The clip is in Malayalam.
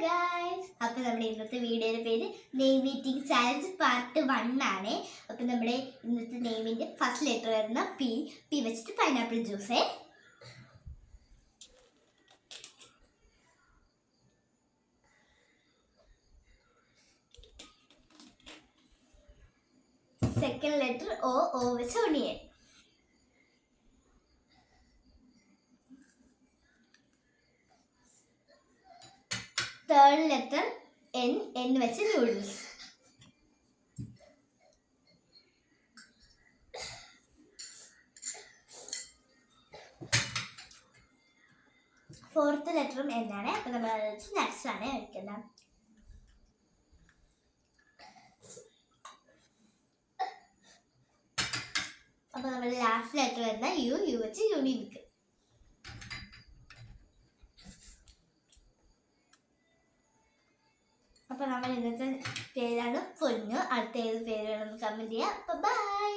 ഗായ്സ്, അപ്പോൾ നമ്മുടെ ഇന്നത്തെ വീഡിയോയുടെ പേര് നെയിം ഈറ്റിംഗ് ചാലഞ്ച് പാർട്ട് 1 ആണ്. അപ്പോൾ നമ്മുടെ ഇന്നത്തെ നെയിമിൻ്റെ ഫസ്റ്റ് ലെറ്റർ വരുന്ന പി വെച്ചിട്ട് പൈനാപ്പിൾ ജ്യൂസ്. സെക്കൻഡ് ലെറ്റർ ഓ വെച്ച് ഒണിയൻ. തേർഡ് ലെറ്റർ എൻ വെച്ച് നൂഡിൽസ്. ഫോർത്ത് ലെറ്ററും എന്നാണ്. അപ്പൊ നമ്മൾ അത് വെച്ച് നട്ട്സ് ആണ് കഴിക്കുന്നത്. അപ്പൊ നമ്മൾ ലാസ്റ്റ് ലെറ്റർ വരുന്ന യു വെച്ച് യൂണിബിക്ക്. അപ്പോൾ നമ്മൾ ഇന്നത്തെ പേരാണ് പൊന്നു. അടുത്ത ഏത് പേര് വേണമെന്ന് കമൻറ്റ് ചെയ്യാം. ബൈ.